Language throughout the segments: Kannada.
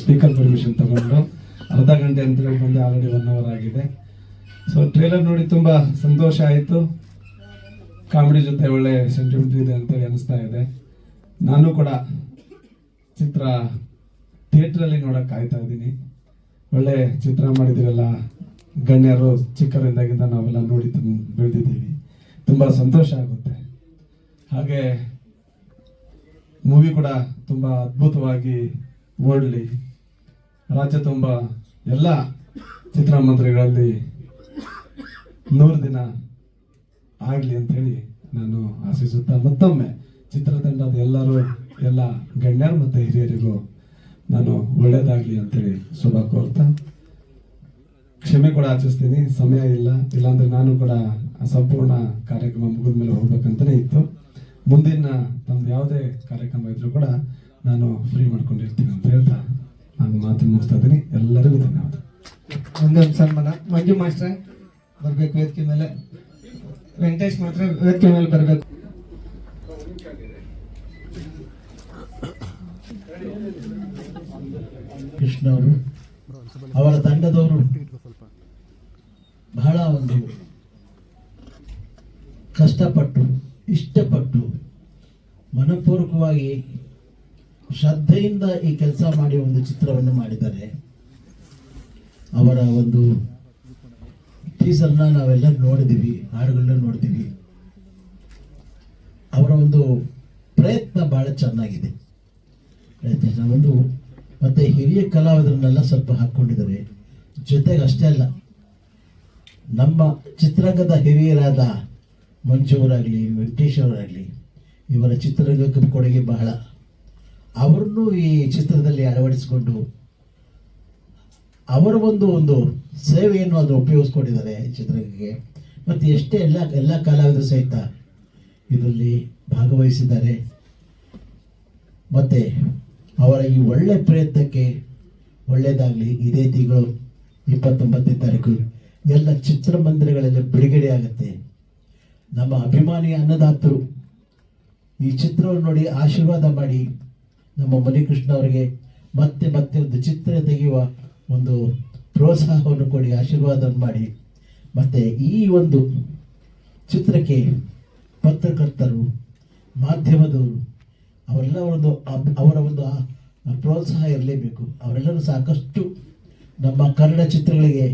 ಸ್ಪೀಕರ್ ಪರ್ಮಿಷನ್ ತಗೊಂಡು ಅರ್ಧ ಗಂಟೆ ಅಂತ ಬಂದು ಆಲ್ರೆಡಿ 1 hour ಆಗಿದೆ. ಸೊ ಟ್ರೇಲರ್ ನೋಡಿ ತುಂಬಾ ಸಂತೋಷ ಆಯಿತು. ಕಾಮಿಡಿ ಜೊತೆ ಒಳ್ಳೆ ಸೆಂಟಿಮೆಂಟ್ ಇದೆ ಅಂತೇಳಿ ಅನಿಸ್ತಾ ಇದೆ. ನಾನು ಕೂಡ ಚಿತ್ರ ಥಿಯೇಟ್ರಲ್ಲಿ ನೋಡಕ್ ಕಾಯ್ತಾ ಇದ್ದೀನಿ. ಒಳ್ಳೆ ಚಿತ್ರ ಮಾಡಿದಿರಲ್ಲ, ಗಣ್ಯರು ಚಿಕ್ಕರಿಂದಾಗಿಂದ ನಾವೆಲ್ಲ ನೋಡಿ ಬೆಳೆದಿದ್ದೀವಿ. ತುಂಬಾ ಸಂತೋಷ ಆಗುತ್ತೆ. ಹಾಗೆ ಮೂವಿ ಕೂಡ ತುಂಬಾ ಅದ್ಭುತವಾಗಿ ಓಡಲಿ, ರಾಜ್ಯ ತುಂಬ ಎಲ್ಲ ಚಿತ್ರಮಂದಿರಗಳಲ್ಲಿ 100 ದಿನ ಆಗಲಿ ಅಂತ ಹೇಳಿ ನಾನು ಆಶಿಸುತ್ತಾ, ಮತ್ತೊಮ್ಮೆ ಚಿತ್ರತಂಡದ ಎಲ್ಲ ಗಣ್ಯರು ಮತ್ತು ಹಿರಿಯರಿಗೂ ನಾನು ಒಳ್ಳೇದಾಗಲಿ ಅಂತೇಳಿ ಶುಭ ಕೋರ್ತಾ ಕ್ಷಮೆ ಕೂಡ ಆಚಿಸ್ತೀನಿ. ಸಮಯ ಇಲ್ಲಾಂದ್ರೆ ನಾನು ಕೂಡ ಸಂಪೂರ್ಣ ಕಾರ್ಯಕ್ರಮ ಮುಗಿದ ಮೇಲೆ ಹೋಗ್ಬೇಕಂತಲೇ ಇತ್ತು. ಮುಂದಿನ ತಮ್ದು ಯಾವುದೇ ಕಾರ್ಯಕ್ರಮ ಇದ್ರೂ ಕೂಡ ನಾನು ಫ್ರೀ ಮಾಡ್ಕೊಂಡಿರ್ತೀನಿ ಅಂತ ಹೇಳ್ತಾ ನಾನು ಮಾತು ಮುಗಿಸ್ತಾ ಇದ್ದೀನಿ. ಎಲ್ಲರಿಗೂ ಧನ್ಯವಾದ. ಒಂದೊಂದು ಸನ್ಮಾನ. ಮಂಜು ಮಾಸ್ಟ್ರೆ ಬರಬೇಕು ವೇದಿಕೆ ಮೇಲೆ, ವೆಂಕಟೇಶ್ ಮಾತ್ರ ವೇದಿಕೆ ಮೇಲೆ ಬರಬೇಕು. ಕೃಷ್ಣ ಅವರು, ಅವರ ತಂಡದವರು ಬಹಳ ಒಂದು ಕಷ್ಟಪಟ್ಟು ಇಷ್ಟಪಟ್ಟು ಮನಪೂರ್ವಕವಾಗಿ ಶ್ರದ್ಧೆಯಿಂದ ಈ ಕೆಲಸ ಮಾಡಿ ಒಂದು ಚಿತ್ರವನ್ನು ಮಾಡಿದ್ದಾರೆ. ಅವರ ಒಂದು ಟೀಸರ್ನ ನಾವೆಲ್ಲ ನೋಡಿದ್ದೀವಿ, ಹಾಡುಗಳನ್ನ ನೋಡಿದ್ದೀವಿ. ಅವರ ಒಂದು ಪ್ರಯತ್ನ ಬಹಳ ಚೆನ್ನಾಗಿದೆ. ಒಂದು ಮತ್ತೆ ಹಿರಿಯ ಕಲಾವಿದರನ್ನೆಲ್ಲ ಸ್ವಲ್ಪ ಹಾಕ್ಕೊಂಡಿದ್ದಾರೆ. ಜೊತೆಗೆ ಅಷ್ಟೇ ಅಲ್ಲ, ನಮ್ಮ ಚಿತ್ರರಂಗದ ಹಿರಿಯರಾದ ಮಂಜು ಅವರಾಗಲಿ, ವೆಂಕಟೇಶ್ ಅವರಾಗಲಿ, ಇವರ ಚಿತ್ರರಂಗಕ್ಕೆ ಕೊಡುಗೆ ಬಹಳ. ಅವರನ್ನು ಈ ಚಿತ್ರದಲ್ಲಿ ಅಳವಡಿಸಿಕೊಂಡು ಅವರ ಒಂದು ಸೇವೆಯನ್ನು ಅದನ್ನು ಉಪಯೋಗಿಸ್ಕೊಂಡಿದ್ದಾರೆ ಚಿತ್ರಕ್ಕೆ. ಮತ್ತು ಎಷ್ಟೇ ಎಲ್ಲ ಕಲಾವಿದರು ಸಹಿತ ಇದರಲ್ಲಿ ಭಾಗವಹಿಸಿದ್ದಾರೆ. ಮತ್ತು ಅವರ ಈ ಒಳ್ಳೆ ಪ್ರಯತ್ನಕ್ಕೆ ಒಳ್ಳೆಯದಾಗಲಿ. ಇದೇ ತಿಂಗಳು 29ನೇ ತಾರೀಕು ಎಲ್ಲ ಚಿತ್ರಮಂದಿರಗಳಲ್ಲಿ ಬಿಡುಗಡೆ ಆಗುತ್ತೆ. ನಮ್ಮ ಅಭಿಮಾನಿ ಅನ್ನದಾತರು ಈ ಚಿತ್ರವನ್ನು ನೋಡಿ ಆಶೀರ್ವಾದ ಮಾಡಿ ನಮ್ಮ ಮುನಿಕೃಷ್ಣ ಅವರಿಗೆ ಮತ್ತೆ ಒಂದು ಚಿತ್ರ ತೆಗೆಯುವ ಒಂದು ಪ್ರೋತ್ಸಾಹವನ್ನು ಕೊಡಿ, ಆಶೀರ್ವಾದವನ್ನು ಮಾಡಿ. ಮತ್ತು ಈ ಒಂದು ಚಿತ್ರಕ್ಕೆ ಪತ್ರಕರ್ತರು, ಮಾಧ್ಯಮದವರು ಅವರ ಒಂದು ಪ್ರೋತ್ಸಾಹ ಇರಲೇಬೇಕು. ಅವರೆಲ್ಲರೂ ಸಾಕಷ್ಟು ನಮ್ಮ ಕನ್ನಡ ಚಿತ್ರಗಳಿಗೆ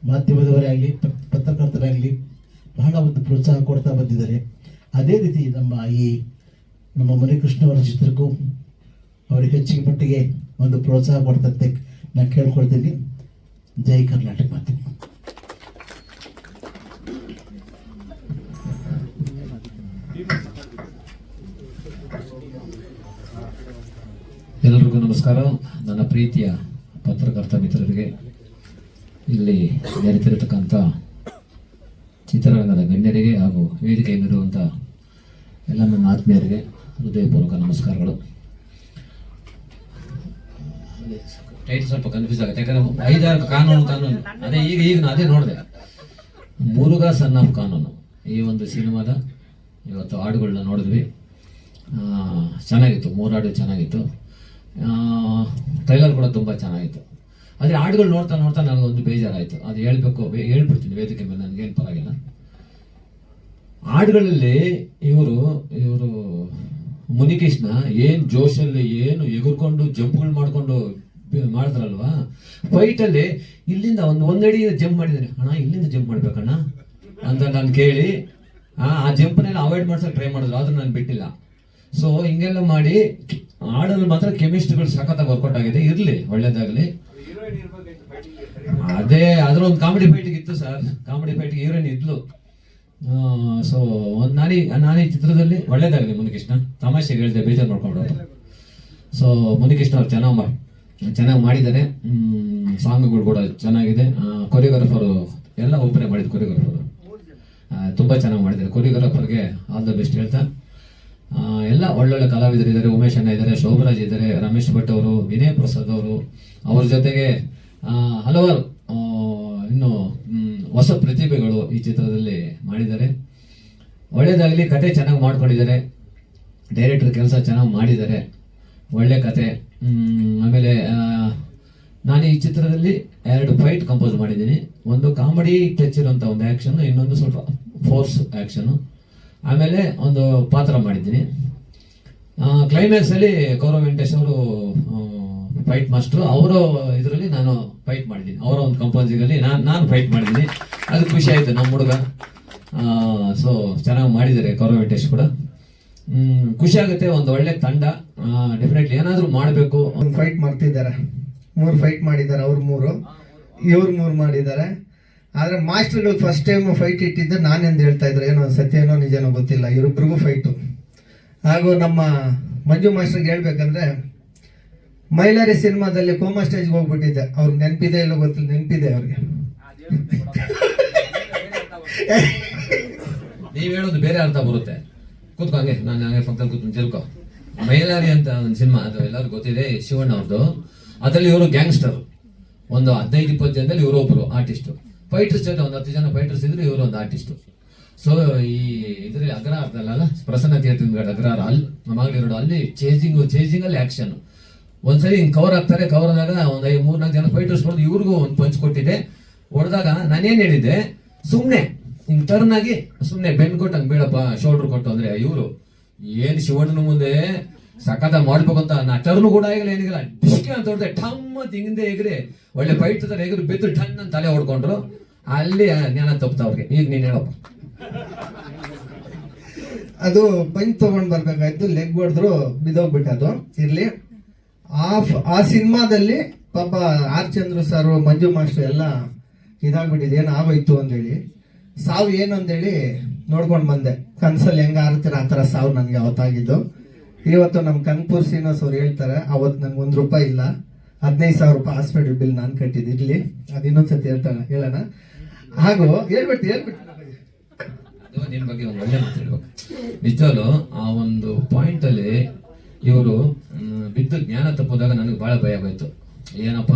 ಮಾಧ್ಯಮದವರೇ ಆಗಲಿ, ಪತ್ರಕರ್ತರಾಗಲಿ ಬಹಳ ಒಂದು ಪ್ರೋತ್ಸಾಹ ಕೊಡ್ತಾ ಬಂದಿದ್ದಾರೆ. ಅದೇ ರೀತಿ ನಮ್ಮ ಮುನಿಕೃಷ್ಣ ಅವರ ಚಿತ್ರಕ್ಕೂ ಅವರಿಗೆ ಹೆಚ್ಚಿನ ಮಟ್ಟಿಗೆ ಒಂದು ಪ್ರೋತ್ಸಾಹ ಕೊಡ್ತಂತೆ ನಾನು ಕೇಳ್ಕೊಳ್ತೀನಿ. ಜೈ ಕರ್ನಾಟಕ ಮಾತು. ಎಲ್ಲರಿಗೂ ನಮಸ್ಕಾರ. ನನ್ನ ಪ್ರೀತಿಯ ಪತ್ರಕರ್ತ ಮಿತ್ರರಿಗೆ, ಇಲ್ಲಿ ನೆರೆತಿರತಕ್ಕಂಥ ಚಿತ್ರರಂಗದ ಗಣ್ಯರಿಗೆ ಹಾಗೂ ವೇದಿಕೆ ಮೇಲಿರುವಂಥ ಎಲ್ಲ ನನ್ನ ಆತ್ಮೀಯರಿಗೆ ಹೃದಯಪೂರ್ವಕ ನಮಸ್ಕಾರಗಳು. ಟೈಟ್ ಸ್ವಲ್ಪ ಕನ್ಫ್ಯೂಸ್ ಆಗುತ್ತೆ, ಯಾಕಂದ್ರೆ 5-6 ಕಾನೂನು ಅದೇ ಈಗ ಅದೇ ನೋಡಿದೆ. ಮುರುಘಾ ಸನ್ ಆಫ್ ಕಾನೂನು ಈ ಒಂದು ಸಿನಿಮಾದ ಇವತ್ತು ಹಾಡುಗಳನ್ನ ನೋಡಿದ್ವಿ. ಚೆನ್ನಾಗಿತ್ತು, 3 ಹಾಡು ಚೆನ್ನಾಗಿತ್ತು. ಟ್ರೈಲರ್ ಕೂಡ ತುಂಬ ಚೆನ್ನಾಗಿತ್ತು. ಆದರೆ ಹಾಡುಗಳು ನೋಡ್ತಾ ನನಗೊಂದು ಬೇಜಾರಾಯಿತು. ಅದು ಹೇಳ್ಬಿಡ್ತೀನಿ ವೇದಿಕೆ ಮೇಲೆ, ನನಗೇನು ಪರವಾಗಿಲ್ಲ. ಹಾಡುಗಳಲ್ಲಿ ಇವರು ಮುನಿಕೃಷ್ಣ ಏನು ಜೋಶಲ್ಲಿ ಏನು ಎಗುರ್ಕೊಂಡು ಜಂಪ್ಗಳು ಮಾಡ್ಕೊಂಡು ಮಾಡಿದ್ರಲ್ವಾ ಫೈಟಲ್ಲಿ. ಇಲ್ಲಿಂದ ಒಂದಡಿ ಜಂಪ್ ಮಾಡಿದ್ದಾನೆ. ಅಣ್ಣ ಇಲ್ಲಿಂದ ಜಂಪ್ ಮಾಡ್ಬೇಕಣ್ಣ ಅಂತ ನಾನು ಕೇಳಿ ಆ ಜಂಪ್ನೆಲ್ಲ ಅವಾಯ್ಡ್ ಮಾಡ್ಸೋಕೆ ಟ್ರೈ ಮಾಡಿದ್ರು, ಆದ್ರೂ ನಾನು ಬಿಟ್ಟಿಲ್ಲ. ಸೊ ಹಿಂಗೆಲ್ಲ ಮಾಡಿ ಹಾಡಲ್ಲಿ ಮಾತ್ರ ಕೆಮಿಸ್ಟ್ರಿಗಳು ಸಖತ್ತಾಗಿ ವರ್ಕೌಟ್ ಆಗಿದೆ. ಇರಲಿ, ಒಳ್ಳೇದಾಗಲಿ. ಅದ್ರ ಒಂದು ಕಾಮಿಡಿ ಫೈಟಿಗೆ ಇತ್ತು ಸರ್, ಕಾಮಿಡಿ ಫೈಟಿಗೆ ಹೀರೋಯಿನ್ ಇದ್ಲು. ಸೊ ನಾನೇ ಚಿತ್ರದಲ್ಲಿ ಒಳ್ಳೇದಾಗಲಿ ಮುನಿಕೃಷ್ಣ. ತಮಾಷೆಗೆ ಹೇಳಿದೆ, ಬೇಜಾರು ಮಾಡ್ಕೊಂಡು. ಸೊ ಮುನಿಕೃಷ್ಣ ಅವ್ರು ಚೆನ್ನಾಗಿ ಮಾಡಿದ್ದಾರೆ. ಸಾಂಗ್ಗಳು ಕೂಡ ಚೆನ್ನಾಗಿದೆ. ಕೊರಿಯೋಗ್ರಾಫರು ಎಲ್ಲ ಒಬ್ಬರೇ ಮಾಡಿದ್ರು. ಕೊರಿಯೋಗ್ರಾಫರು ತುಂಬ ಚೆನ್ನಾಗಿ ಮಾಡಿದ್ದಾರೆ. ಕೊರಿಯೋಗ್ರಾಫರ್ಗೆ ಆಲ್ ದ ಬೆಸ್ಟ್ ಹೇಳ್ತಾ, ಎಲ್ಲ ಒಳ್ಳೊಳ್ಳೆ ಕಲಾವಿದರಿದ್ದಾರೆ. ಉಮೇಶ್ ಅಣ್ಣ ಇದ್ದಾರೆ, ಶೋಭರಾಜ್ ಇದ್ದಾರೆ, ರಮೇಶ್ ಭಟ್ ಅವರು, ವಿನಯ್ ಪ್ರಸಾದ್ ಅವರು, ಅವ್ರ ಜೊತೆಗೆ ಹಲವಾರು ಇನ್ನು ಹೊಸ ಪ್ರತಿಭೆಗಳು ಈ ಚಿತ್ರದಲ್ಲಿ ಮಾಡಿದ್ದಾರೆ. ಒಳ್ಳೇದಾಗಲಿ. ಕತೆ ಚೆನ್ನಾಗಿ ಮಾಡ್ಕೊಂಡಿದ್ದಾರೆ, ಡೈರೆಕ್ಟರ್ ಕೆಲಸ ಚೆನ್ನಾಗಿ ಮಾಡಿದ್ದಾರೆ, ಒಳ್ಳೆ ಕತೆ. ಆಮೇಲೆ ನಾನು ಈ ಚಿತ್ರದಲ್ಲಿ 2 ಫೈಟ್ ಕಂಪೋಸ್ ಮಾಡಿದ್ದೀನಿ. ಒಂದು ಕಾಮಿಡಿ ಟಚ್ ಇರುವಂಥ ಒಂದು ಆ್ಯಕ್ಷನ್, ಇನ್ನೊಂದು ಸ್ವಲ್ಪ ಫೋರ್ಸ್ ಆ್ಯಕ್ಷನು. ಆಮೇಲೆ ಒಂದು ಪಾತ್ರ ಮಾಡಿದ್ದೀನಿ. ಕ್ಲೈಮ್ಯಾಕ್ಸಲ್ಲಿ ಕೌರವ್ ವೆಂಕಟೇಶ್ ಅವರು ಫೈಟ್ ಮಾಸ್ಟ್ರು, ಅವರ ಇದರಲ್ಲಿ ನಾನು ಫೈಟ್ ಮಾಡಿದ್ದೀನಿ. ಅವರ ಒಂದು ಕಂಪೋಸಿಂಗಲ್ಲಿ ನಾನು ಫೈಟ್ ಮಾಡಿದ್ದೀನಿ. ಅದು ಖುಷಿ ಆಯಿತು ನಮ್ಮ ಹುಡುಗ. ಸೊ ಚೆನ್ನಾಗಿ ಮಾಡಿದ್ದಾರೆ ಕೌರವ್ ವೆಂಕಟೇಶ್ ಕೂಡ. ಖುಷಿ ಆಗುತ್ತೆ. ಒಂದು ಒಳ್ಳೆ ತಂಡ. ಡೆಫಿನೆಟ್ಲಿ ಏನಾದರೂ ಮಾಡಬೇಕು. ಒಂದು ಫೈಟ್ ಮಾಡ್ತಿದ್ದಾರೆ, 3 ಫೈಟ್ ಮಾಡಿದ್ದಾರೆ. ಅವ್ರು 3, ಇವ್ರು 3 ಮಾಡಿದ್ದಾರೆ. ಆದರೆ ಮಾಸ್ಟರ್ಗಳು ಫಸ್ಟ್ ಟೈಮ್ ಫೈಟ್ ಇಟ್ಟಿದ್ದು ನಾನೆಂದು ಹೇಳ್ತಾ ಇದ್ರು. ಏನೋ ಸತ್ಯನೋ ನಿಜನೋ ಗೊತ್ತಿಲ್ಲ, ಇವರಿಬ್ಬರಿಗೂ ಫೈಟು. ಹಾಗೂ ನಮ್ಮ ಮಂಜು ಮಾಸ್ಟರ್ಗೆ ಹೇಳ್ಬೇಕಂದ್ರೆ, ಮೈಲಾರಿ ಸಿನಿಮಾದಲ್ಲಿ ಕೋಮಾ ಸ್ಟೇಜ್ಗೆ ಹೋಗ್ಬಿಟ್ಟಿದ್ದೆ. ಅವ್ರಿಗೆ ನೆನಪಿದೆ ಇಲ್ಲೋ ಗೊತ್ತಿಲ್ಲ, ನೆನಪಿದೆ ಅವ್ರಿಗೆ. ನೀವು ಹೇಳೋದು ಬೇರೆ ಅರ್ಥ ಬರುತ್ತೆ. ಕೂತ್ಕೊ ಹಂಗೆ, ನಾನು ಹಂಗೆ ಪಕ್ಕದಲ್ಲಿ ಕೂತ್ಕೊಂಡು ತಿಳ್ಕೊ. ಮೈಲಾರಿ ಅಂತ ಒಂದು ಸಿನಿಮಾ, ಅದು ಎಲ್ಲರಿಗೂ ಗೊತ್ತಿದೆ, ಶಿವಣ್ಣ ಅವ್ರದ್ದು. ಅದರಲ್ಲಿ ಇವರು ಗ್ಯಾಂಗ್ಸ್ಟರ್. ಒಂದು 15-20 ಜನದಲ್ಲಿ ಇವರೊಬ್ಬರು ಆರ್ಟಿಸ್ಟು. ಫೈಟರ್ಸ್ ಜೊತೆ ಒಂದು 10 ಜನ ಫೈಟರ್ಸ್ ಇದ್ರು, ಇವರು ಒಂದು ಆರ್ಟಿಸ್ಟು. ಸೊ ಈ ಇದರಲ್ಲಿ ಅಗ್ರಹಾರದಲ್ಲ, ಪ್ರಸನ್ನ ಥಿಯೇಟರ್ ಅಗ್ರಹಾರ, ಅಲ್ಲಿ ನಮ್ಮಲ್ಲಿರೋದು, ಅಲ್ಲಿ ಚೇಜಿಂಗಲ್ಲಿ ಆ್ಯಕ್ಷನ್. ಒಂದ್ಸರಿ ಹಿಂಗೆ ಕವರ್ ಆಗ್ತಾರೆ. ಕವರ್ ಆದಾಗ ಒಂದು 3-4 ಜನ ಫೈಟರ್ಸ್ ಬಂದು ಇವ್ರಿಗೂ ಒಂದು ಪಂಚ್ ಕೊಟ್ಟಿದ್ದೆ. ಹೊಡೆದಾಗ ನಾನೇನು ಹೇಳಿದ್ದೆ, ಸುಮ್ಮನೆ ಹಿಂಗೆ ಟರ್ನ್ ಆಗಿ ಸುಮ್ಮನೆ ಬೆನ್ ಕೊಟ್ಟು ಹಂಗೆ ಬೀಳಪ್ಪ, ಶೋಲ್ಡರ್ ಕೊಟ್ಟು ಅಂದರೆ ಇವರು ಏನು ಶಿವಣ್ಣನ ಮುಂದೆ ಸಖತ ಮಾಡ್ಬೇಕು ಅಂತ ನಾ ಟರ್ನು ಕೂಡ ಆಗಿಲ್ಲ, ಏನಿಲ್ಲ. ಡಿಸ್ಕೆ ಅಂತ ಹೊಡೆದೆ, ಠಮ್ ಅಂತ ಹಿಂದೆ ಎಗ್ರಿ ಒಳ್ಳೆ ಫೈಟ್ ತರ ಎಗ್ರಿ ಬಿದ್ದು ಠನ್ ಅಂತ ತಲೆ ಹೊಡ್ಕೊಂಡ್ರು. ಅಲ್ಲಿ ಜ್ಞಾನ ತಪ್ಪಿತ ಅವ್ರಿಗೆ. ಈಗ ನೀನು ಹೇಳಪ್ಪ. ಅದು ಪಂಚ್ ತಗೊಂಡ್ ಬರ್ಬೇಕಾಯ್ತು, ಲೆಗ್ ಹೊಡೆದ್ರು, ಬಿದ್ದೋಗ್ಬಿಟ್ಟದು. ಇರ್ಲಿ. ಆ ಸಿನಿಮಾದಲ್ಲಿ ಪಾಪ ಆರ್ ಚಂದ್ರು ಸರ್, ಮಂಜು ಮಾಸ್ಟರ್ ಎಲ್ಲ ಇದಾಗ್ಬಿಟ್ಟಿದೆ, ಏನು ಆಗೋಯ್ತು ಅಂದೇಳಿ. ಸಾವು ಏನು ಅಂದೇಳಿ ನೋಡ್ಕೊಂಡು ಬಂದೆ. ಕನ್ಸಲ್ಲಿ ಹೆಂಗ ಆರ್ತೀರ ಆ ಥರ ಸಾವು ನನಗೆ ಅವತ್ತಾಗಿದ್ದು. ಇವತ್ತು ನಮ್ಮ ಕನ್ಪೂರ್ ಶ್ರೀನಿವಾಸ್ ಅವ್ರು ಹೇಳ್ತಾರೆ, ಅವತ್ತು ನಂಗೆ ₹1 ಇಲ್ಲ, 15,000 ಹಾಸ್ಪಿಟಲ್ ಬಿಲ್ ನಾನು ಕಟ್ಟಿದ್ದಿರ್ಲಿ. ಅದು ಇನ್ನೊಂದ್ಸತಿ ಹೇಳೋಣ. ಹಾಗೂ ಹೇಳ್ಬಿಟ್ಟು ಅದು ನಿನ್ನ ಬಗ್ಗೆ ಒಂದು ಒಳ್ಳೆ ಮಾತಾಡ್ಬೇಕು. ನಿಜವಾಗ್ಲು ಆ ಒಂದು ಪಾಯಿಂಟ್ ಅಲ್ಲಿ ಇವರು ಬಿದ್ದು ಜ್ಞಾನ ತಪ್ಪೋದಾಗ ನನಗೆ ಬಹಳ ಭಯ ಆಗೋಯ್ತು. ಏನಪ್ಪ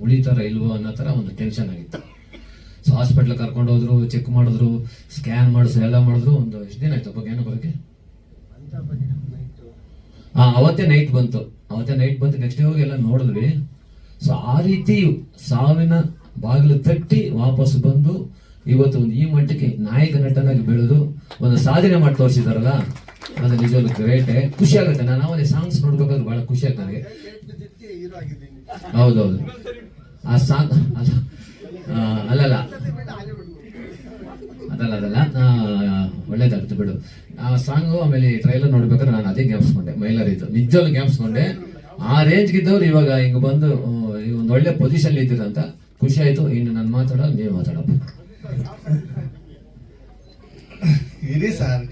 ಉಳಿತಾರ ಇಲ್ವೋ ಅನ್ನೋ ಥರ ಒಂದು ಟೆನ್ಷನ್ ಆಗಿತ್ತು. ಸೊ ಹಾಸ್ಪಿಟ್ಲ್ ಕರ್ಕೊಂಡು ಹೋದ್ರು, ಚೆಕ್ ಮಾಡಿದ್ರು, ಸ್ಕ್ಯಾನ್ ಮಾಡಿದ್ರು, ಎಲ್ಲ ಮಾಡಿದ್ರು. ಒಂದು ಎಷ್ಟು ದಿನ ಆಯ್ತು ಜ್ಞಾನ ಬರೋಕ್ಕೆ? ಅವತ್ತೇ ನೈಟ್ ಬಂತು. ನೆಕ್ಸ್ಟ್ ಡೇ ಹೋಗಿ ಎಲ್ಲ ನೋಡಿದ್ವಿ. ಸೊ ಆ ರೀತಿ ಸಾವಿನ ಬಾಗಿಲು ತಟ್ಟಿ ವಾಪಸ್ ಬಂದು ಇವತ್ತು ಒಂದು ಈ ಮಟ್ಟಕ್ಕೆ ನಾಯಕ ನಟನಾಗಿ ಬೆಳೆದು ಒಂದು ಸಾಧನೆ ಮಾಡಿ ತೋರಿಸಿದಾರಲ್ಲ, ಅದು ನಿಜವಾಗ್ಲೂ ಗ್ರೇಟೇ. ಖುಷಿ ಆಗುತ್ತೆ. ನಾನು ಅವನೇ ಸಾಂಗ್ಸ್ ನೋಡ್ಬೇಕಾದ್ರೆ ಬಹಳ ಖುಷಿ ಆಗುತ್ತೆ ನನಗೆ. ಹೌದೌದು. ಆ ಸಾಂಗ್ ಅಲ್ಲಲ್ಲ ಒಳ್ಳೇದಾಗುತ್ತೆ ಬಿಡು. ಆ ಸಾಂಗು ಆಮೇಲೆ ಟ್ರೈಲರ್ ನೋಡ್ಬೇಕಾದ್ರೆ ನಾನು ಅದೇ ಜ್ಞಾಪಿಸ್ಕೊಂಡೆ, ಮೈಲಾರಿದ್ದು ನಿಜವಾಗ್ಲೂ ಜ್ಞಾಪಿಸ್ಕೊಂಡೆ. ಆ ರೇಂಜ್ಗಿದ್ದವ್ರು ಇವಾಗ ಹಿಂಗೆ ಬಂದು ಒಂದು ಒಳ್ಳೆ ಪೊಸಿಷನ್ ಇದ್ದೀರ ಅಂತ ಖುಷಿ ಆಯ್ತು. ಇನ್ನು ನಾನು ಮಾತಾಡೋದು, ನೀವು ಮಾತಾಡಪ್ಪ. ಇರಿ ಸರ್.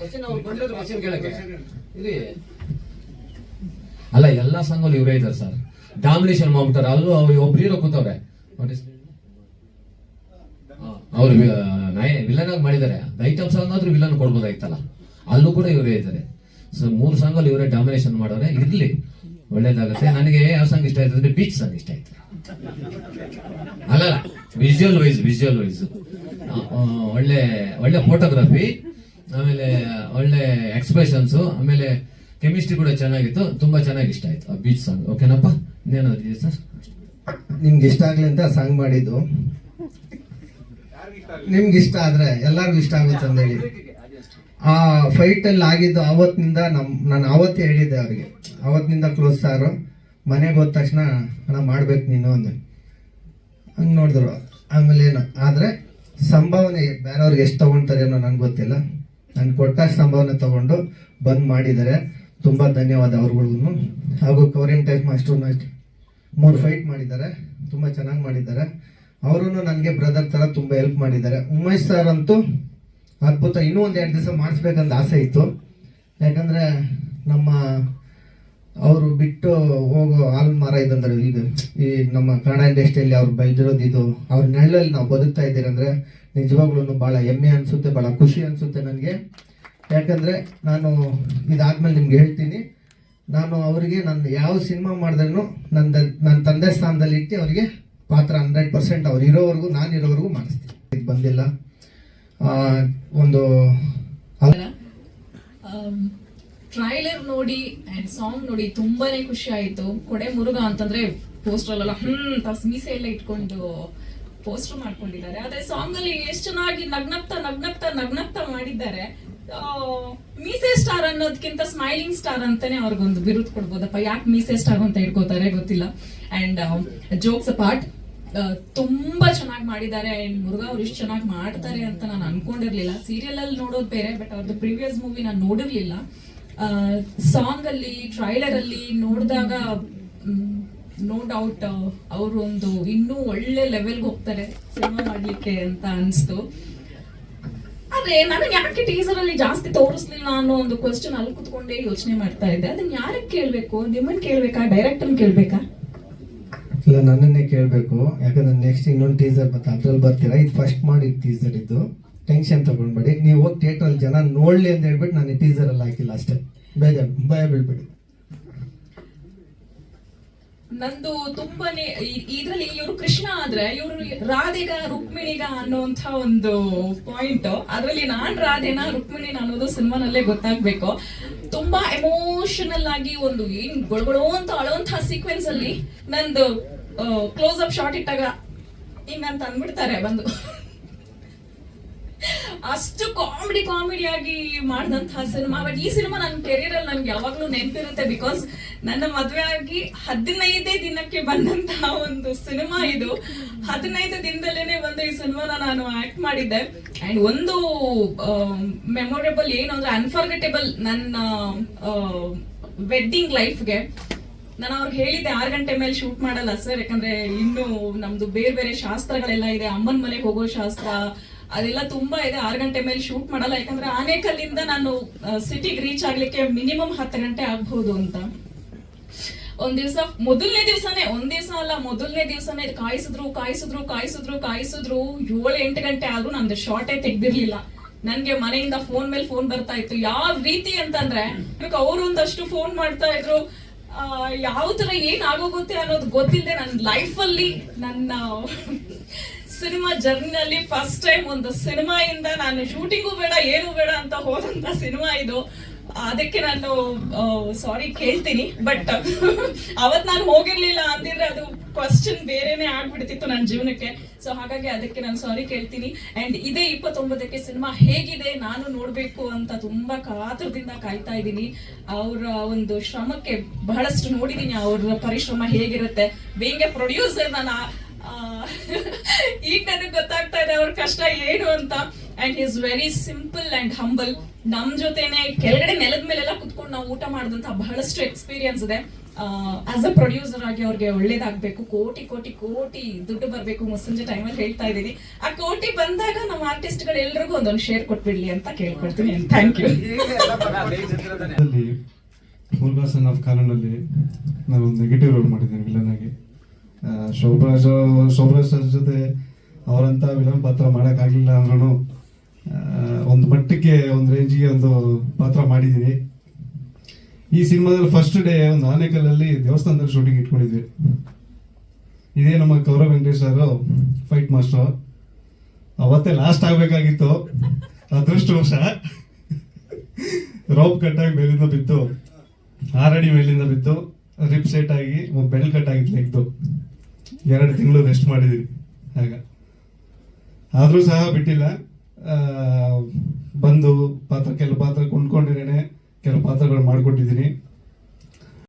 ಅಲ್ಲ, ಎಲ್ಲ ಸಾಂಗಲ್ಲಿ ಇವರೇ ಇದ್ದಾರೆ ಸರ್. ಡಾಮಿನೇಷನ್ ಮಾಡ್ಬಿಟ್ಟಾರೆ. ಅಲ್ಲೂ ಒಬ್ರು ಹೀರೋ ಕೂತವ್ರೆ, ಅವ್ರು ವಿಲನ್ ಆಗಿ ಮಾಡಿದ್ದಾರೆ. ಐಟಮ್ ಸಾಂಗ್ ಆದ್ರೂ ವಿಲನ್ ಕೊಡ್ಬೋದಾಯ್ತಲ್ಲ, ಅಲ್ಲೂ ಕೂಡ ಇವರೇ ಇದ್ದಾರೆ. ಸೊ 3 ಸಾಂಗಲ್ಲಿ ಇವರೇ ಡಾಮಿನೇಷನ್ ಮಾಡೋರೆ. ಇರ್ಲಿ, ಒಳ್ಳೇದಾಗುತ್ತೆ. ನನಗೆ ಯಾವ ಸಾಂಗ್ ಇಷ್ಟ ಆಯ್ತು ಅಂದ್ರೆ ಬೀಚ್ ಸಾಂಗ್ ಇಷ್ಟ ಆಯ್ತು. ಅಲ್ಲ, ವಿಜುವಲ್ ವೈಸ್ ಒಳ್ಳೆ ಫೋಟೋಗ್ರಫಿ, ಆಮೇಲೆ ಒಳ್ಳೆ ಎಕ್ಸ್ಪ್ರೆಷನ್ಸ್, ಆಮೇಲೆ ಕೆಮಿಸ್ಟ್ರಿ ಕೂಡ ಚೆನ್ನಾಗಿತ್ತು. ತುಂಬಾ ಚೆನ್ನಾಗಿ ಇಷ್ಟ ಆಯ್ತು ಆ ಬೀಚ್ ಸಾಂಗ್. ಓಕೆನಪ್ಪ, ಇನ್ನೇನಾದ್ರು ಸರ್? ನಿಮ್ಗೆ ಇಷ್ಟ ಆಗ್ಲಿ ಅಂತ ಸಾಂಗ್ ಮಾಡಿದ್ದು. ನಿಮ್ಗೆ ಇಷ್ಟ ಆದ್ರೆ ಎಲ್ಲರಿಗೂ ಇಷ್ಟ ಆಗುತ್ತೆ ಅಂದೇಳಿ ಆ ಫೈಟ್ ಅಲ್ಲಿ ಆಗಿದ್ದು. ಅವತ್ತಿನಿಂದ ನಾನು ಅವತ್ತೇ ಹೇಳಿದ್ದೆ ಅವ್ರಿಗೆ, ಅವತ್ತಿನಿಂದ ಕ್ಲೋಸ್ ಸಾರು. ಮನೆಗೆ ಹೋದ ತಕ್ಷಣ ಅಣ್ಣ ಮಾಡ್ಬೇಕು ನೀನು ಅಂದೆ. ಹಂಗೆ ನೋಡಿದ್ರು. ಆಮೇಲೆ ಏನು ಆದರೆ ಸಂಭಾವನೆ ಬೇರೆಯವ್ರಿಗೆ ಎಷ್ಟು ತೊಗೊಳ್ತಾರೇನೋ ನನಗೆ ಗೊತ್ತಿಲ್ಲ. ನಾನು ಕೊಟ್ಟಷ್ಟು ಸಂಭಾವನೆ ತೊಗೊಂಡು ಬಂದ್ ಮಾಡಿದ್ದಾರೆ. ತುಂಬ ಧನ್ಯವಾದ ಅವ್ರಿಗೂ. ಹಾಗೂ ಕೌರಿಂಟೈಸ್ ಮಾಸ್ಟರ್ನ 3 ಫೈಟ್ ಮಾಡಿದ್ದಾರೆ, ತುಂಬ ಚೆನ್ನಾಗಿ ಮಾಡಿದ್ದಾರೆ. ಅವರು ನನಗೆ ಬ್ರದರ್ ಥರ ತುಂಬ ಹೆಲ್ಪ್ ಮಾಡಿದ್ದಾರೆ. ಉಮೇಶ್ ಸರ್ ಅಂತೂ ಅದ್ಭುತ. ಇನ್ನೂ ಒಂದು 2 ದಿವಸ ಮಾಡಿಸ್ಬೇಕಂತ ಆಸೆ ಇತ್ತು. ಯಾಕಂದರೆ ನಮ್ಮ ಅವರು ಬಿಟ್ಟು ಹೋಗೋ ಹಾಲು ಮರ ಇದಂದ್ರೆ ಇದು ಈ ನಮ್ಮ ಕನ್ನಡ ಇಂಡಸ್ಟ್ರಿಯಲ್ಲಿ ಅವ್ರು ಬೆಳೆದಿರೋದು, ಇದು ಅವ್ರ ನೆರಳಲ್ಲಿ ನಾವು ಬದುಕ್ತಾ ಇದ್ದೀರಿ ಅಂದರೆ ನಿಜವಾಗ್ಲೂ ಭಾಳ ಹೆಮ್ಮೆ ಅನಿಸುತ್ತೆ, ಭಾಳ ಖುಷಿ ಅನಿಸುತ್ತೆ ನನಗೆ. ಯಾಕಂದರೆ ನಾನು ಇದಾದ್ಮೇಲೆ ನಿಮ್ಗೆ ಹೇಳ್ತೀನಿ, ನಾನು ಅವರಿಗೆ ನಾನು ಯಾವ ಸಿನಿಮಾ ಮಾಡಿದ್ರೂ ನನ್ನ ತಂದೆ ಸ್ಥಾನದಲ್ಲಿ ಇಟ್ಟು ಅವರಿಗೆ ಪಾತ್ರ 100% ಅವ್ರು ಇರೋವರೆಗೂ, ನಾನು ಇರೋವರೆಗೂ ಮಾಡಿಸ್ತೀನಿ. ಇದು ಬಂದಿಲ್ಲ ಒಂದು ಟ್ರೈಲರ್ ನೋಡಿ ಅಂಡ್ ಸಾಂಗ್ ನೋಡಿ ತುಂಬಾನೇ ಖುಷಿ ಆಯ್ತು. ಕೊಡೆ ಮುರುಘ ಅಂತಂದ್ರೆ ಪೋಸ್ಟರ್ ಅಲ್ಲ ಮೀಸೆ ಎಲ್ಲ ಇಟ್ಕೊಂಡು ಪೋಸ್ಟರ್ ಮಾಡ್ಕೊಂಡಿದ್ದಾರೆ. ಆದ್ರೆ ಸಾಂಗ್ ಅಲ್ಲಿ ಎಷ್ಟು ಚೆನ್ನಾಗಿ ನಗ್ನಗ್ತಾ ಮಾಡಿದ್ದಾರೆ. ಮೀಸೆ ಸ್ಟಾರ್ ಅನ್ನೋದಕ್ಕಿಂತ ಸ್ಮೈಲಿಂಗ್ ಸ್ಟಾರ್ ಅಂತಾನೆ ಅವ್ರಿಗೊಂದು ಬಿರುದು ಕೊಡ್ಬೋದಪ್ಪ. ಯಾಕೆ ಮೀಸೆ ಸ್ಟಾರ್ ಅಂತ ಇಟ್ಕೋತಾರೆ ಗೊತ್ತಿಲ್ಲ. ಅಂಡ್ ಜೋಕ್ಸ್ ಅಪಾರ್ಟ್ ತುಂಬಾ ಚೆನ್ನಾಗಿ ಮಾಡಿದ್ದಾರೆ. ಅಂಡ್ ಮುರುಘಾ ಅವ್ರು ಇಷ್ಟು ಚೆನ್ನಾಗಿ ಮಾಡ್ತಾರೆ ಅಂತ ನಾನು ಅನ್ಕೊಂಡಿರ್ಲಿಲ್ಲ. ಸೀರಿಯಲ್ ಅಲ್ಲಿ ನೋಡೋದು ಬೇರೆ, ಬಟ್ ಅವ್ರದ್ದು ಪ್ರೀವಿಯಸ್ ಮೂವಿ ನಾನು ನೋಡಿರ್ಲಿಲ್ಲ. ಸಾಂಗ್ ಅಲ್ಲಿ ಟ್ರೈಲರ್ ಅಲ್ಲಿ ನೋಡಿದಾಗ ನೋ ಡೌಟ್ ಅವರು ಒಂದು ಇನ್ನೂ ಒಳ್ಳೆ ಲೆವೆಲ್ಗೆ ಹೋಗ್ತಾರೆ ಸಿನಿಮಾ ಮಾಡ್ಲಿಕ್ಕೆ ಅಂತ ಅನ್ಸ್ತು. ಆದ್ರೆ ನನಗೆ ಯಾಕೆ ಟೀಸರ್ ಅಲ್ಲಿ ಜಾಸ್ತಿ ತೋರಿಸ್ಲಿಲ್ಲ ಅನ್ನೋ ಒಂದು ಕ್ವಶನ್ ಅಲ್ಲಿ ಕುತ್ಕೊಂಡೇ ಯೋಚನೆ ಮಾಡ್ತಾ ಇದ್ದೆ. ಅದನ್ನ ಯಾರಿಗೆ ಕೇಳ್ಬೇಕು? ನಿಮ್ಮನ್ನ ಕೇಳ್ಬೇಕಾ, ಡೈರೆಕ್ಟರ್ ಕೇಳ್ಬೇಕಾ? ಇಲ್ಲ, ನನ್ನನ್ನೇ ಕೇಳಬೇಕು. ಯಾಕಂದ್ರೆ ನೆಕ್ಸ್ಟ್ ಇನ್ನೊಂದು ಟೀಸರ್ ಮತ್ತೆ ಅದ್ರಲ್ಲಿ ಬರ್ತೀರಾ. ಇದು ಫಸ್ಟ್ ಮಾಡಿ ಟೀಸರ್, ಇದು ಟೆನ್ಷನ್ ತಗೊಂಡ್ಬೇಡಿ. ನೀವು ಹೋಗಿ ಥಿಯೇಟರ್ ಜನ ನೋಡ್ಲಿ ಅಂತ ಹೇಳ್ಬಿಟ್ಟು ನಾನು ಟೀಸರ್ ಅಲ್ಲಿ ಹಾಕಿಲ್ಲ ಅಷ್ಟೇ. ಭಯ ಬೀಳ್ಬೇಡಿ. ನಂದು ತುಂಬಾನೇ ಇದ್ರಲ್ಲಿ ಇವರು ಕೃಷ್ಣ ಆದ್ರೆ ಇವರು ರಾಧೆಗ ರುಕ್ಮಿಣಿಗ ಅನ್ನೋಂಥ ಒಂದು ಪಾಯಿಂಟ್. ಅದ್ರಲ್ಲಿ ನಾನ್ ರಾಧೆನ ರುಕ್ಮಿಣಿನ ಅನ್ನೋದು ಸಿನಿಮಾನಲ್ಲೇ ಗೊತ್ತಾಗ್ಬೇಕು. ತುಂಬಾ ಎಮೋಷನಲ್ ಆಗಿ ಒಂದು ಏನ್ ಗೊಳಗೊಳೋ ಅಂತ ಅಳುವಂತಹ ಸೀಕ್ವೆನ್ಸ್ ಅಲ್ಲಿ ನಂದು ಕ್ಲೋಸ್ ಅಪ್ ಶಾಟ್ ಇಟ್ಟಾಗ ಹಿಂಗಂತ ಅಂದ್ಬಿಡ್ತಾರೆ ಬಂದು. ಅಷ್ಟು ಕಾಮಿಡಿಯಾಗಿ ಮಾಡಿದಂತಹ ಸಿನಿಮಾ. ಬಟ್ ಈ ಸಿನಿಮಾ ನನ್ನ ಕೆರಿಯರ್ ಅಲ್ಲಿ ನನ್ಗೆ ಯಾವಾಗ್ಲೂ ನೆನಪಿರುತ್ತೆ. ಬಿಕಾಸ್ ನನ್ನ ಮದ್ವೆ ಆಗಿ 15 ದಿನಕ್ಕೆ ಬಂದಂತಹ ಒಂದು ಸಿನಿಮಾ ಇದು. 15 ದಿನದಲ್ಲೇನೆ ಬಂದು ಈ ಸಿನಿಮಾನ ನಾನು ಆಕ್ಟ್ ಮಾಡಿದ್ದೆ. ಅಂಡ್ ಒಂದು ಮೆಮೊರೇಬಲ್ ಏನು ಅಂದ್ರೆ ಅನ್ಫರ್ಗೆಟೇಬಲ್ ನನ್ನ ವೆಡ್ಡಿಂಗ್ ಲೈಫ್ಗೆ ನಾನು ಅವ್ರಿಗೆ ಹೇಳಿದ್ದೆ 6 ಗಂಟೆ ಮೇಲೆ ಶೂಟ್ ಮಾಡಲ್ಲ ಸರ್, ಯಾಕಂದ್ರೆ ಇನ್ನು ನಮ್ದು ಬೇರೆ ಶಾಸ್ತ್ರಗಳೆಲ್ಲ ಇದೆ. ಅಮ್ಮನ ಮನೆಗೆ ಹೋಗೋ ಶಾಸ್ತ್ರ ಅದೆಲ್ಲ ತುಂಬಾ ಇದೆ. 6 ಗಂಟೆ ಮೇಲೆ ಶೂಟ್ ಮಾಡಲ್ಲ, ಯಾಕಂದ್ರೆ ಆನೇಕಲ್ಲಿಂದ ನಾನು ಸಿಟಿಗೆ ರೀಚ್ ಆಗ್ಲಿಕ್ಕೆ ಮಿನಿಮಮ್ 10 ಗಂಟೆ ಆಗ್ಬಹುದು ಅಂತ. ಒಂದ್ ದಿವಸ ಮೊದಲನೇ ದಿವಸನೇ ಕಾಯಿಸಿದ್ರು 7-8 ಗಂಟೆ ಆದ್ರೂ ನಂದು ಶಾರ್ಟೇ ತೆಗ್ದಿರ್ಲಿಲ್ಲ. ನನ್ಗೆ ಮನೆಯಿಂದ ಫೋನ್ ಮೇಲೆ ಫೋನ್ ಬರ್ತಾ ಇತ್ತು. ಯಾವ ರೀತಿ ಅಂತಂದ್ರೆ ಅವ್ರು ಒಂದಷ್ಟು ಫೋನ್ ಮಾಡ್ತಾ ಇದ್ರು. ಯಾವ ತರ ಏನ್ ಆಗೋಗುತ್ತೆ ಅನ್ನೋದು ಗೊತ್ತಿಲ್ಲದೆ ನನ್ನ ಲೈಫ್ ಅಲ್ಲಿ ನನ್ನ ಸಿನಿಮಾ ಜರ್ನಿನಲ್ಲಿ ಫಸ್ಟ್ ಟೈಮ್ ಒಂದು ಸಿನಿಮಾ ಇಂದ ನಾನು ಶೂಟಿಂಗು ಬೇಡ ಏನು ಬೇಡ ಅಂತ ಹೋದಂತ ಸಿನಿಮಾ ಇದು. ಅದಕ್ಕೆ ನಾನು ಸಾರಿ ಕೇಳ್ತೀನಿ. ಬಟ್ ಅವತ್ ನಾನು ಹೋಗಿರ್ಲಿಲ್ಲ ಅಂದಿದ್ರೆ ಅದು ಕ್ವಶನ್ ಬೇರೆನೆ ಆಗ್ಬಿಡ್ತಿತ್ತು ನನ್ನ ಜೀವನಕ್ಕೆ. ಸೊ ಹಾಗಾಗಿ ಅದಕ್ಕೆ ನಾನು ಸಾರಿ ಕೇಳ್ತೀನಿ. ಅಂಡ್ ಇದೇ 29ಕ್ಕೆ ಸಿನಿಮಾ ಹೇಗಿದೆ ನಾನು ನೋಡ್ಬೇಕು ಅಂತ ತುಂಬಾ ಕಾತುರದಿಂದ ಕಾಯ್ತಾ ಇದ್ದೀನಿ. ಅವರ ಒಂದು ಶ್ರಮಕ್ಕೆ ಬಹಳಷ್ಟು ನೋಡಿದೀನಿ, ಅವ್ರ ಪರಿಶ್ರಮ ಹೇಗಿರುತ್ತೆ. ಬೇಂಗೆ ಪ್ರೊಡ್ಯೂಸರ್ ನಾನು ಈಗ ನನಗೆ ಗೊತ್ತಾಗ್ತಾ ಇದೆ ಅವ್ರ ಕಷ್ಟ ಏನು ಅಂತ. And is very simple and humble. ನಮ್ ಜೊತೆನೆ ಕೆಳಗಡೆ ನೆಲದ ಮೇಲೆಲ್ಲ ಕುತ್ಕೊಂಡು ನಾವು ಊಟ ಮಾಡಿದಂತ ಬಹಳಷ್ಟು ಎಕ್ಸ್ಪೀರಿಯನ್ಸ್ ಇದೆ. ಆಸ್ ಅ ಪ್ರೊಡ್ಯೂಸರ್ ಆಗಿ ಅವ್ರಿಗೆ ಒಳ್ಳೇದಾಗ್ಬೇಕು, ಕೋಟಿ ದುಡ್ಡು ಬರ್ಬೇಕು. ಮುಸ್ಸಂಜೆ ಟೈಮಲ್ಲಿ ಹೇಳ್ತಾ ಇದ್ದೀನಿ. ಆ ಕೋಟಿ ಬಂದಾಗ ನಮ್ಮ ಆರ್ಟಿಸ್ಟ್ ಗಳು ಎಲ್ರಿಗೂ ಒಂದೊಂದು ಶೇರ್ ಕೊಟ್ಬಿಡ್ಲಿ ಅಂತ ಕೇಳ್ಕೊಳ್ತೀನಿ. Thank you. Murugha son of ಕಾನೂನಲ್ಲಿ ನಾನು ಒಂದು ನೆಗೆಟಿವ್ ರೋಲ್ ಮಾಡಿದ್ದೇನೆ ವಿಲನ್ ಆಗಿ. ಶೋಭರಾಜ್ ಸರ್ ಜೊತೆ ಅವರಂತ ವಿಲನ್ ಪಾತ್ರ ಮಾಡೋಕ್ಕಾಗಲಿಲ್ಲ ಅಂದ್ರೂ ಒಂದು ಮಟ್ಟಕ್ಕೆ ಒಂದು ರೇಂಜಿಗೆ ಒಂದು ಪಾತ್ರ ಮಾಡಿದ್ದೀನಿ. ಈ ಸಿನಿಮಾದಲ್ಲಿ ಫಸ್ಟ್ ಡೇ ಒಂದು ಆನೇಕಲ್ಲಲ್ಲಿ ದೇವಸ್ಥಾನದಲ್ಲಿ ಶೂಟಿಂಗ್ ಇಟ್ಕೊಂಡಿದ್ವಿ. ಇದೇ ನಮ್ಮ Gaurav Venkatesh sir fight master. ಅವತ್ತೇ ಲಾಸ್ಟ್ ಆಗ್ಬೇಕಾಗಿತ್ತು, ಅದೃಷ್ಟವಶ ರೋಪ್ ಕಟ್ಟಾಗಿ ಮೇಲಿಂದ ಬಿತ್ತು, 6 ಅಡಿ ಮೇಲಿಂದ ಬಿತ್ತು, ರಿಪ್ ಸೆಟ್ ಆಗಿ ಬೆಲ್ ಕಟ್ ಆಗಿತ್ತು ಲೆಗ್ದು. 2 ತಿಂಗಳು ರೆಸ್ಟ್ ಮಾಡಿದೀನಿ. ಆಗ ಆದ್ರೂ ಸಹ ಬಿಟ್ಟಿಲ್ಲ. ಬಂದು ಕೆಲವು ಪಾತ್ರ ಕೊಂಡ್ಕೊಂಡಿರೇನೆ ಕೆಲವು ಪಾತ್ರಗಳು ಮಾಡ್ಕೊಟ್ಟಿದ್ದೀನಿ.